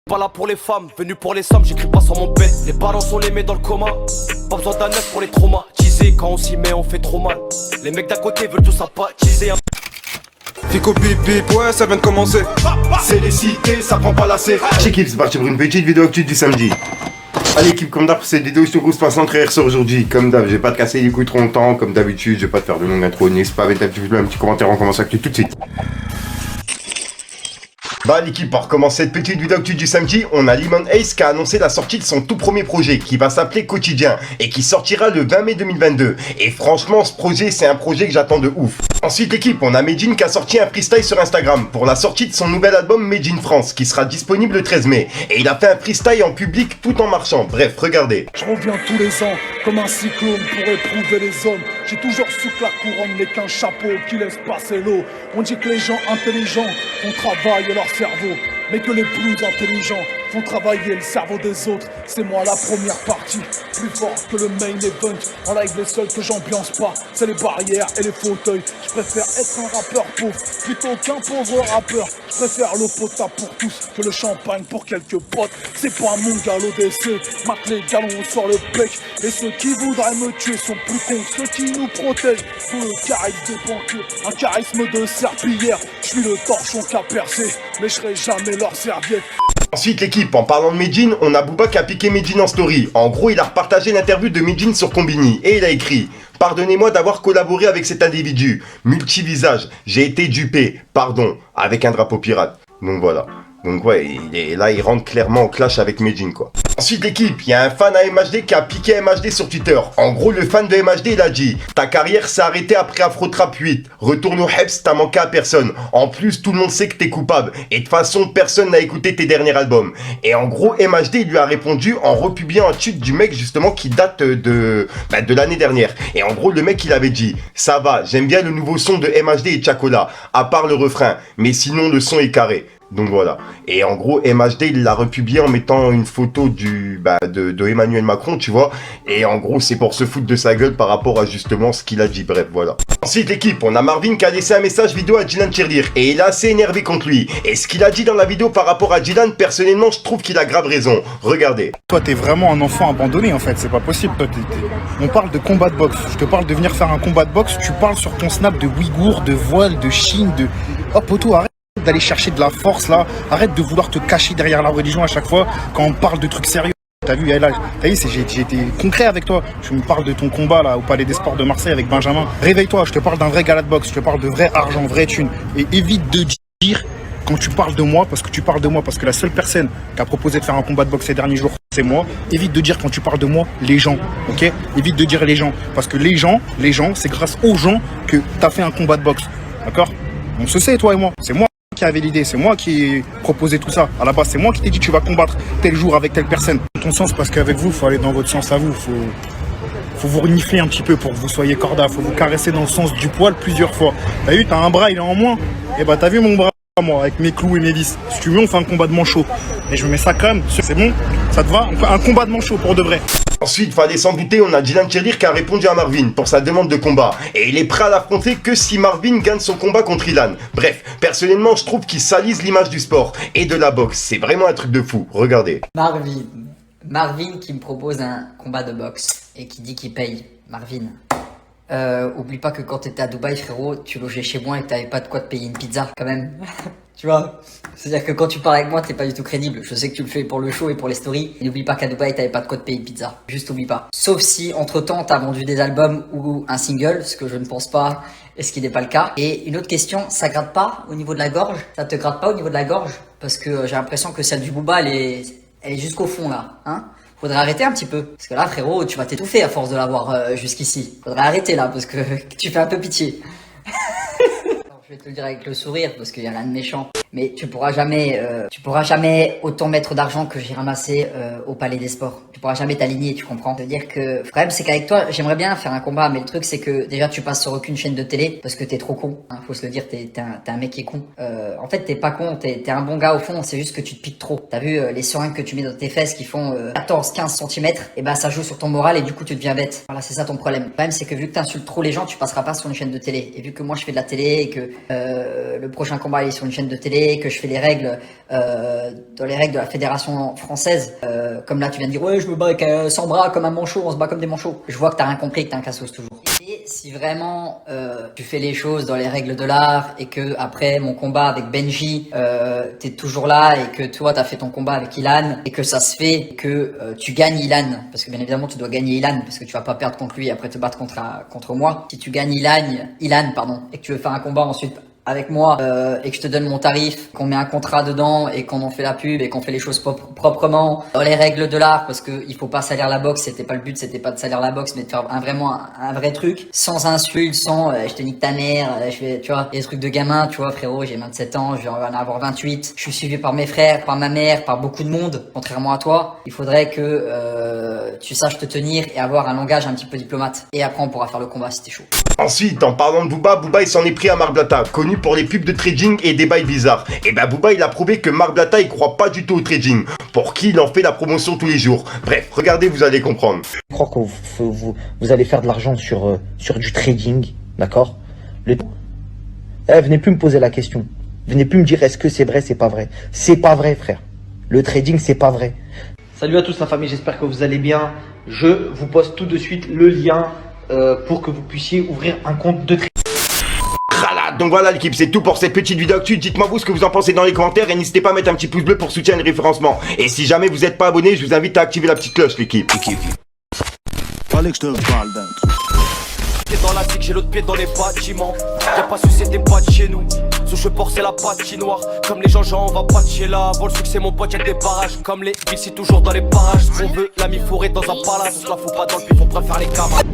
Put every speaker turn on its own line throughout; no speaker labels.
Pas là pour les femmes, venu pour les sommes, j'écris pas sur mon bête. Les ballons sont les met dans le coma. Pas besoin d'un neuf pour les traumatiser. Quand on s'y met, on fait trop mal. Les mecs d'à côté veulent tout sympathiser.
Fico bip bip, ouais ça vient de commencer.
C'est les cités, ça prend pas la C. J'équipe, c'est parti pour une petite vidéo actu du samedi. Allez équipe, comme d'hab pour cette vidéo, je te grosse pas centré sur aujourd'hui. Comme d'hab, je vais pas te casser les couilles trop longtemps. Comme d'habitude, je vais pas te faire de longue intro. N'hésite pas avec un petit commentaire, on commence actu tout de suite. Bah l'équipe, pour commencer cette petite vidéo actu du samedi, on a Limon Ace qui a annoncé la sortie de son tout premier projet qui va s'appeler Quotidien et qui sortira le 20 mai 2022. Et franchement, ce projet, c'est un projet que j'attends de ouf. Ensuite l'équipe, on a Medjin qui a sorti un freestyle sur Instagram pour la sortie de son nouvel album Made in France qui sera disponible le 13 mai. Et il a fait un freestyle en public tout en marchant. Bref, regardez.
Je reviens tous les ans comme un cyclone pour éprouver les hommes. J'ai toujours su que la couronne n'est qu'un chapeau qui laisse passer l'eau. On dit que les gens intelligents font travailler leur cerveau, mais que les plus intelligents font travailler le cerveau des autres. C'est moi la première partie, plus fort que le main event. En live les seuls que j'ambiance pas, c'est les barrières et les fauteuils. Je préfère être un rappeur pauvre plutôt qu'un pauvre rappeur. Je préfère l'eau potable pour tous que le champagne pour quelques potes. C'est pas mon galop d'essai, marque les galons sur le bec. Et ceux qui voudraient me tuer sont plus cons que ceux qui nous protègent. Sous le charisme des banquiers, un charisme de serpillière. Je suis le torchon qu'a percé, mais je serai jamais leur serviette.
Ensuite l'équipe, en parlant de Medjin, on a Booba qui a piqué Medjin en story. En gros, il a repartagé l'interview de Medjin sur Combini et il a écrit: pardonnez-moi d'avoir collaboré avec cet individu. Multivisage, j'ai été dupé. Pardon, avec un drapeau pirate. Donc voilà. Donc ouais, là il rentre clairement en clash avec Medjin quoi. Ensuite l'équipe, il y a un fan à MHD qui a piqué MHD sur Twitter. En gros le fan de MHD il a dit: ta carrière s'est arrêtée après Afrotrap 8. Retourne au Heps, t'as manqué à personne. En plus tout le monde sait que t'es coupable. Et de toute façon personne n'a écouté tes derniers albums. Et en gros MHD il lui a répondu en republiant un tweet du mec justement qui date de l'année dernière. Et en gros le mec il avait dit: ça va, j'aime bien le nouveau son de MHD et Chacola, à part le refrain. Mais sinon le son est carré. Donc voilà. Et en gros, MHD, il l'a republié en mettant une photo de Emmanuel Macron, tu vois. Et en gros, c'est pour se foutre de sa gueule par rapport à justement ce qu'il a dit. Bref, voilà. Ensuite, l'équipe, on a Marvin qui a laissé un message vidéo à Dylan Tirdir. Et il est assez énervé contre lui. Et ce qu'il a dit dans la vidéo par rapport à Dylan, personnellement, je trouve qu'il a grave raison. Regardez.
Toi, t'es vraiment un enfant abandonné, en fait. C'est pas possible. Toi, on parle de combat de boxe. Je te parle de venir faire un combat de boxe. Tu parles sur ton snap de Ouïghour, de voile, de Chine, de... Oh, poteau, arrête d'aller chercher de la force là, arrête de vouloir te cacher derrière la religion à chaque fois quand on parle de trucs sérieux. T'as vu, là, j'ai été concret avec toi. Tu me parles de ton combat là au Palais des Sports de Marseille avec Benjamin. Réveille-toi, je te parle d'un vrai gala de boxe, je te parle de vrai argent, vraie thune. Et évite de dire quand tu parles de moi, parce que la seule personne qui a proposé de faire un combat de boxe ces derniers jours, c'est moi. Évite de dire quand tu parles de moi, les gens, ok? Évite de dire les gens, parce que les gens, c'est grâce aux gens que t'as fait un combat de boxe, d'accord? On se sait, toi et moi, c'est moi qui avait l'idée, c'est moi qui ai proposé tout ça. À la base, c'est moi qui t'ai dit tu vas combattre tel jour avec telle personne. Ton sens, parce qu'avec vous, faut aller dans votre sens à vous. Faut vous renifler un petit peu pour que vous soyez corda. Faut vous caresser dans le sens du poil plusieurs fois. T'as vu, t'as un bras, il est en moins. Et bah t'as vu mon bras, moi, avec mes clous et mes vis. Si tu veux, on fait un combat de manchot. Et je me mets ça quand même. C'est bon? Ça te va? On fait un combat de manchot pour de vrai.
Ensuite, fallait s'en douter, on a Dylan Tirdir qui a répondu à Marvin pour sa demande de combat. Et il est prêt à l'affronter que si Marvin gagne son combat contre Ilan. Bref, personnellement, je trouve qu'il salise l'image du sport et de la boxe. C'est vraiment un truc de fou. Regardez.
Marvin qui me propose un combat de boxe et qui dit qu'il paye. Marvin. Oublie pas que quand t'étais à Dubaï, frérot, tu logeais chez moi et que t'avais pas de quoi te payer une pizza, quand même. Tu vois? C'est-à-dire que quand tu parles avec moi, t'es pas du tout crédible. Je sais que tu le fais pour le show et pour les stories. Et n'oublie pas qu'à Dubaï, t'avais pas de quoi te payer une pizza. Juste oublie pas. Sauf si, entre-temps, t'as vendu des albums ou un single, ce que je ne pense pas, et ce qui n'est pas le cas. Et une autre question, ça gratte pas au niveau de la gorge? Ça te gratte pas au niveau de la gorge? Parce que j'ai l'impression que celle du Booba, elle est jusqu'au fond, là. Hein? Faudrait arrêter un petit peu. Parce que là, frérot, tu vas t'étouffer à force de l'avoir jusqu'ici. Faudrait arrêter, là, parce que tu fais un peu pitié. Je vais te le dire avec le sourire parce qu'il y a rien de méchant. Mais tu pourras jamais autant mettre d'argent que j'ai ramassé au Palais des Sports. Tu pourras jamais t'aligner, tu comprends? C'est-à-dire que le problème c'est qu'avec toi, j'aimerais bien faire un combat, mais le truc c'est que déjà tu passes sur aucune chaîne de télé parce que t'es trop con. Hein, faut se le dire, t'es un mec qui est con. En fait, t'es pas con, t'es un bon gars au fond. C'est juste que tu te piques trop. T'as vu les seringues que tu mets dans tes fesses qui font 14-15 cm, et bah ça joue sur ton moral et du coup tu deviens bête. Voilà, c'est ça ton problème. Le problème c'est que vu que t'insultes trop les gens, tu passeras pas sur une chaîne de télé. Et vu que moi je fais de la télé et que le prochain combat il est sur une chaîne de télé, que je fais les règles dans les règles de la fédération française, comme là tu viens de dire ouais je me bats avec 100 bras comme un manchot, on se bat comme des manchots. Je vois que t'as rien compris, que t'es un cassos toujours. Et si vraiment tu fais les choses dans les règles de l'art et que après mon combat avec Benji, t'es toujours là et que toi t'as fait ton combat avec Ilan et que ça se fait, et que tu gagnes Ilan, parce que bien évidemment tu dois gagner Ilan parce que tu vas pas perdre contre lui et après te battre contre moi. Si tu gagnes Ilan pardon, et que tu veux faire un combat ensuite avec moi et que je te donne mon tarif, qu'on met un contrat dedans et qu'on en fait la pub et qu'on fait les choses proprement dans les règles de l'art, parce que il faut pas salir la boxe, c'était pas le but, c'était pas de salir la boxe mais de faire vraiment un vrai truc sans insulte, sans je te nique ta mère, je fais, tu vois, des trucs de gamin, tu vois frérot, j'ai 27 ans, je vais en avoir 28, je suis suivi par mes frères, par ma mère, par beaucoup de monde, contrairement à toi. Il faudrait que tu saches te tenir et avoir un langage un petit peu diplomate, et après on pourra faire le combat si t'es chaud.
Ensuite, en parlant de Booba, Booba il s'en est pris à Marc Blatta, connu pour les pubs de trading et des bails bizarres. Et bah Booba il a prouvé que Marc Blatta il croit pas du tout au trading, pour qui il en fait la promotion tous les jours. Bref, regardez, vous allez comprendre.
Je crois que vous allez faire de l'argent sur du trading, d'accord? Venez plus me poser la question. Venez plus me dire est-ce que c'est vrai, c'est pas vrai. C'est pas vrai frère. Le trading c'est pas vrai. Salut à tous la famille, j'espère que vous allez bien. Je vous poste tout de suite le lien pour que vous puissiez ouvrir un compte de trading.
Donc voilà l'équipe, c'est tout pour cette petite vidéo actu. Dites-moi vous ce que vous en pensez dans les commentaires et n'hésitez pas à mettre un petit pouce bleu pour soutenir le référencement. Et si jamais vous n'êtes pas abonné, je vous invite à activer la petite cloche l'équipe.
Fallait que je te parle d'un truc.
Pied dans la zik, j'ai l'autre pied dans les bâtiments. Y'a pas su c'était pas de chez nous. Sous je porte c'est la patinoire. Comme les gens on va patcher là. Avant le succès mon pote y'a des barrages. Comme les villes c'est toujours dans les parages. Ce qu'on veut, l'ami fourré dans un palace. On se la fout pas dans le pif, on préfère les camarades.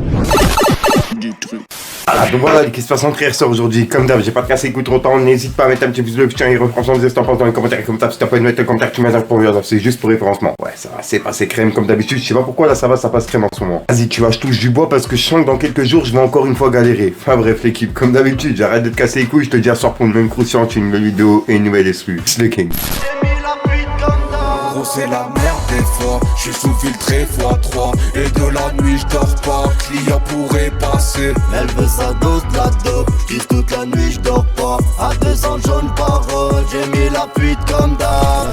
Du truc.
Voilà, donc voilà l'équipe, façon de ressort aujourd'hui. Comme d'hab, j'ai pas de casser écoute trop temps. N'hésite pas à mettre un petit pouce bleu, tiens, et reprendre des estampes dans les commentaires. Comme ça, si t'as pas de mettre le commentaire, tu mets un pour vieux. C'est juste pour référencement. Ouais, ça va, c'est passé crème comme d'habitude. Je sais pas pourquoi là ça passe crème en ce moment. Vas-y, tu vois, je touche du bois parce que je sens que dans quelques jours, je vais encore une fois galérer. Enfin bref, l'équipe, comme d'habitude, j'arrête de te casser les couilles. Je te dis à soir pour une même croustillante, une nouvelle vidéo et une nouvelle exclue. C'est le king.
Gros c'est la merde des fois, je suis sous filtré x3. Et de la nuit je dors pas, client pourrait passer.
Elle veut sa dose de la dope, je toute la nuit je dors pas. À 200 jaunes par j'ai mis la pute comme d'hab.